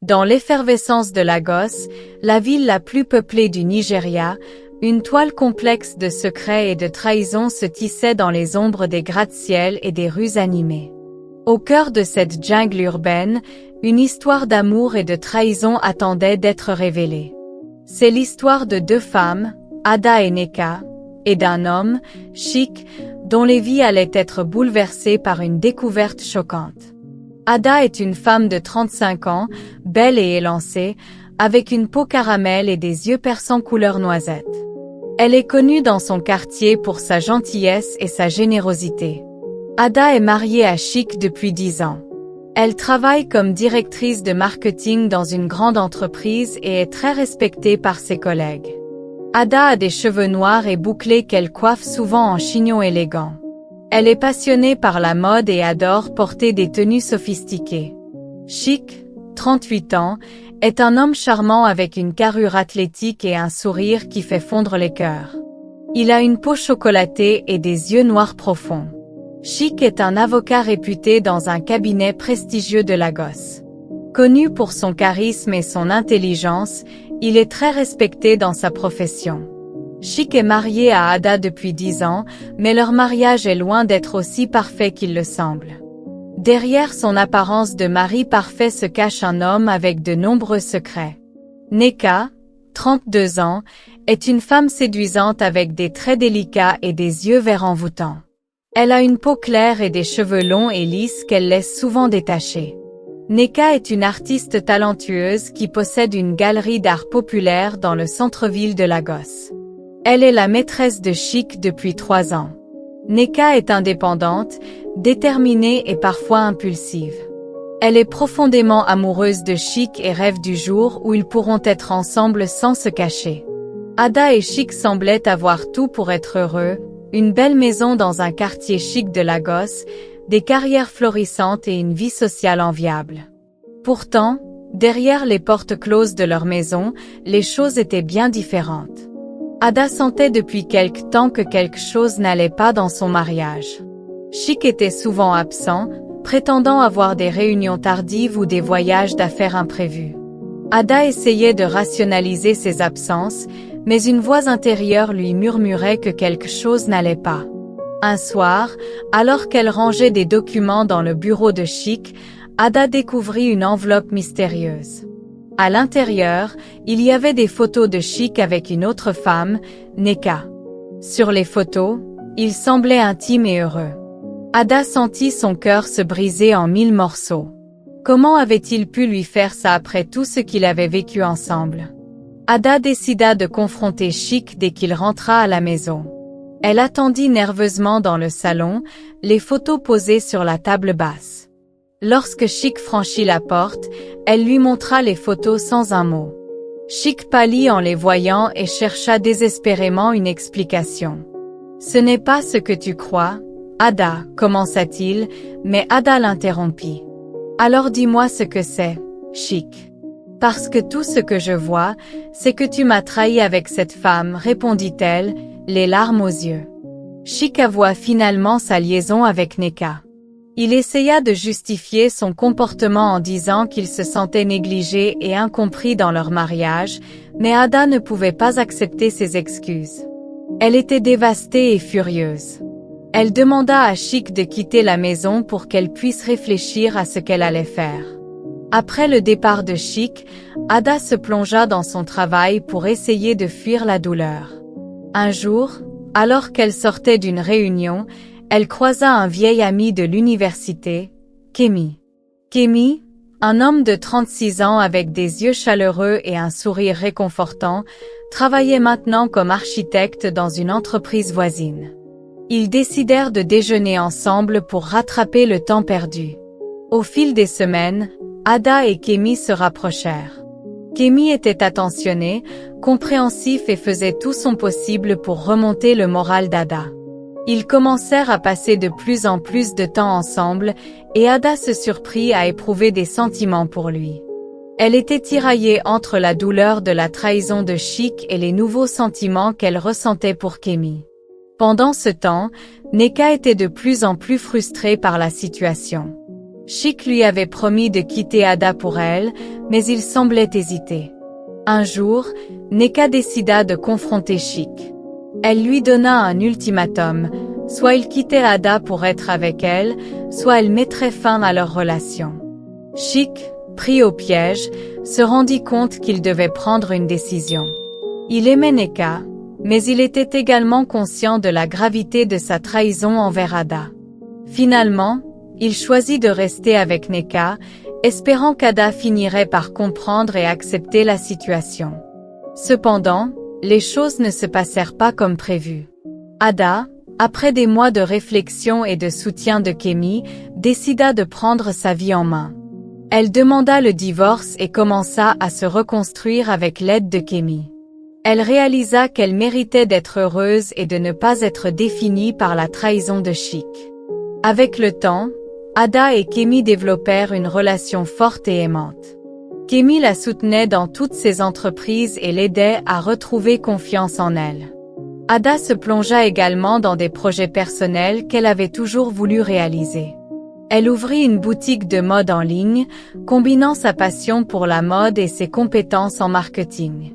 Dans l'effervescence de Lagos, la ville la plus peuplée du Nigeria, une toile complexe de secrets et de trahisons se tissait dans les ombres des gratte-ciel et des rues animées. Au cœur de cette jungle urbaine, une histoire d'amour et de trahison attendait d'être révélée. C'est l'histoire de deux femmes, Ada et Nneka, et d'un homme, Chik, dont les vies allaient être bouleversées par une découverte choquante. Ada est une femme de 35 ans, belle et élancée, avec une peau caramel et des yeux perçants couleur noisette. Elle est connue dans son quartier pour sa gentillesse et sa générosité. Ada est mariée à Chik depuis 10 ans. Elle travaille comme directrice de marketing dans une grande entreprise et est très respectée par ses collègues. Ada a des cheveux noirs et bouclés qu'elle coiffe souvent en chignon élégant. Elle est passionnée par la mode et adore porter des tenues sophistiquées. Chik, 38 ans, est un homme charmant avec une carrure athlétique et un sourire qui fait fondre les cœurs. Il a une peau chocolatée et des yeux noirs profonds. Chik est un avocat réputé dans un cabinet prestigieux de Lagos. Connu pour son charisme et son intelligence, il est très respecté dans sa profession. Chik est marié à Ada depuis 10 ans, mais leur mariage est loin d'être aussi parfait qu'il le semble. Derrière son apparence de mari parfait se cache un homme avec de nombreux secrets. Nneka, 32 ans, est une femme séduisante avec des traits délicats et des yeux verts envoûtants. Elle a une peau claire et des cheveux longs et lisses qu'elle laisse souvent détachés. Nneka est une artiste talentueuse qui possède une galerie d'art populaire dans le centre-ville de Lagos. Elle est la maîtresse de Chik depuis 3 ans. Nneka est indépendante, déterminée et parfois impulsive. Elle est profondément amoureuse de Chik et rêve du jour où ils pourront être ensemble sans se cacher. Ada et Chik semblaient avoir tout pour être heureux, une belle maison dans un quartier chic de Lagos, des carrières florissantes et une vie sociale enviable. Pourtant, derrière les portes closes de leur maison, les choses étaient bien différentes. Ada sentait depuis quelque temps que quelque chose n'allait pas dans son mariage. Chik était souvent absent, prétendant avoir des réunions tardives ou des voyages d'affaires imprévus. Ada essayait de rationaliser ses absences, mais une voix intérieure lui murmurait que quelque chose n'allait pas. Un soir, alors qu'elle rangeait des documents dans le bureau de Chik, Ada découvrit une enveloppe mystérieuse. À l'intérieur, il y avait des photos de Chik avec une autre femme, Nneka. Sur les photos, il semblait intime et heureux. Ada sentit son cœur se briser en 1000 morceaux. Comment avait-il pu lui faire ça après tout ce qu'il avait vécu ensemble? Ada décida de confronter Chik dès qu'il rentra à la maison. Elle attendit nerveusement dans le salon, les photos posées sur la table basse. Lorsque Chik franchit la porte, elle lui montra les photos sans un mot. Chik pâlit en les voyant et chercha désespérément une explication. « Ce n'est pas ce que tu crois, Ada, commença-t-il, mais Ada l'interrompit. « Alors dis-moi ce que c'est, Chik. » « Parce que tout ce que je vois, c'est que tu m'as trahi avec cette femme, répondit-elle, les larmes aux yeux. Chik avoua finalement sa liaison avec Nneka. Il essaya de justifier son comportement en disant qu'il se sentait négligé et incompris dans leur mariage, mais Ada ne pouvait pas accepter ses excuses. Elle était dévastée et furieuse. Elle demanda à Chik de quitter la maison pour qu'elle puisse réfléchir à ce qu'elle allait faire. Après le départ de Chik, Ada se plongea dans son travail pour essayer de fuir la douleur. Un jour, alors qu'elle sortait d'une réunion, elle croisa un vieil ami de l'université, Kemi. Kemi, un homme de 36 ans avec des yeux chaleureux et un sourire réconfortant, travaillait maintenant comme architecte dans une entreprise voisine. Ils décidèrent de déjeuner ensemble pour rattraper le temps perdu. Au fil des semaines, Ada et Kemi se rapprochèrent. Kemi était attentionné, compréhensif et faisait tout son possible pour remonter le moral d'Ada. Ils commencèrent à passer de plus en plus de temps ensemble, et Ada se surprit à éprouver des sentiments pour lui. Elle était tiraillée entre la douleur de la trahison de Chik et les nouveaux sentiments qu'elle ressentait pour Kemi. Pendant ce temps, Nneka était de plus en plus frustrée par la situation. Chic lui avait promis de quitter Ada pour elle, mais il semblait hésiter. Un jour, Nneka décida de confronter Chic. Elle lui donna un ultimatum, soit il quittait Ada pour être avec elle, soit elle mettrait fin à leur relation. Chic, pris au piège, se rendit compte qu'il devait prendre une décision. Il aimait Nneka, mais il était également conscient de la gravité de sa trahison envers Ada. Finalement, il choisit de rester avec Nneka, espérant qu'Ada finirait par comprendre et accepter la situation. Cependant, les choses ne se passèrent pas comme prévu. Ada, après des mois de réflexion et de soutien de Kemi, décida de prendre sa vie en main. Elle demanda le divorce et commença à se reconstruire avec l'aide de Kemi. Elle réalisa qu'elle méritait d'être heureuse et de ne pas être définie par la trahison de Chic. Avec le temps, Ada et Kemi développèrent une relation forte et aimante. Kemi la soutenait dans toutes ses entreprises et l'aidait à retrouver confiance en elle. Ada se plongea également dans des projets personnels qu'elle avait toujours voulu réaliser. Elle ouvrit une boutique de mode en ligne, combinant sa passion pour la mode et ses compétences en marketing.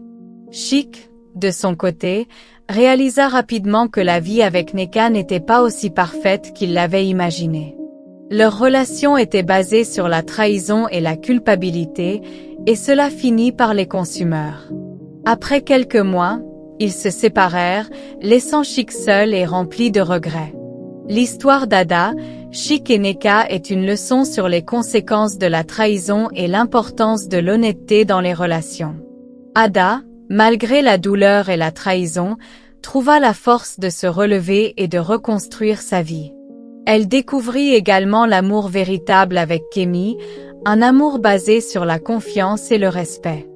Chic, de son côté, réalisa rapidement que la vie avec Nneka n'était pas aussi parfaite qu'il l'avait imaginé. Leur relation était basée sur la trahison et la culpabilité, et cela finit par les consumer. Après quelques mois, ils se séparèrent, laissant Chic seul et rempli de regrets. L'histoire d'Ada, Chic et Nneka est une leçon sur les conséquences de la trahison et l'importance de l'honnêteté dans les relations. Ada, malgré la douleur et la trahison, trouva la force de se relever et de reconstruire sa vie. Elle découvrit également l'amour véritable avec Kemi, un amour basé sur la confiance et le respect.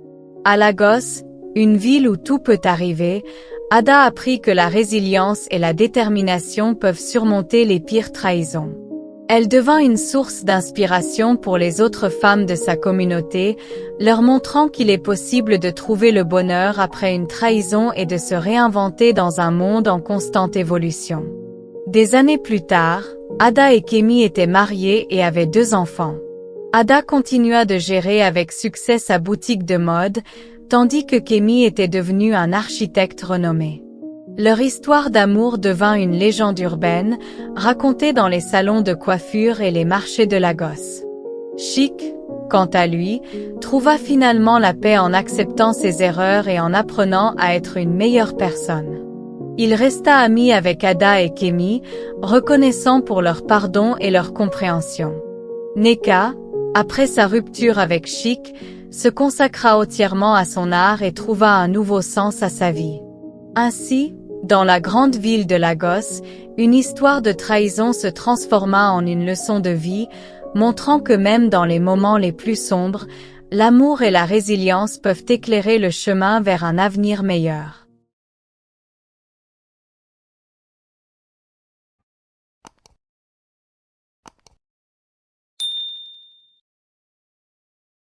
À Lagos, une ville où tout peut arriver, Ada apprit que la résilience et la détermination peuvent surmonter les pires trahisons. Elle devint une source d'inspiration pour les autres femmes de sa communauté, leur montrant qu'il est possible de trouver le bonheur après une trahison et de se réinventer dans un monde en constante évolution. Des années plus tard, Ada et Kemi étaient mariés et avaient 2 enfants. Ada continua de gérer avec succès sa boutique de mode, tandis que Kemi était devenu un architecte renommé. Leur histoire d'amour devint une légende urbaine, racontée dans les salons de coiffure et les marchés de Lagos. Chic, quant à lui, trouva finalement la paix en acceptant ses erreurs et en apprenant à être une meilleure personne. Il resta ami avec Ada et Kemi, reconnaissant pour leur pardon et leur compréhension. Nneka, après sa rupture avec Chic, se consacra entièrement à son art et trouva un nouveau sens à sa vie. Ainsi, dans la grande ville de Lagos, une histoire de trahison se transforma en une leçon de vie, montrant que même dans les moments les plus sombres, l'amour et la résilience peuvent éclairer le chemin vers un avenir meilleur.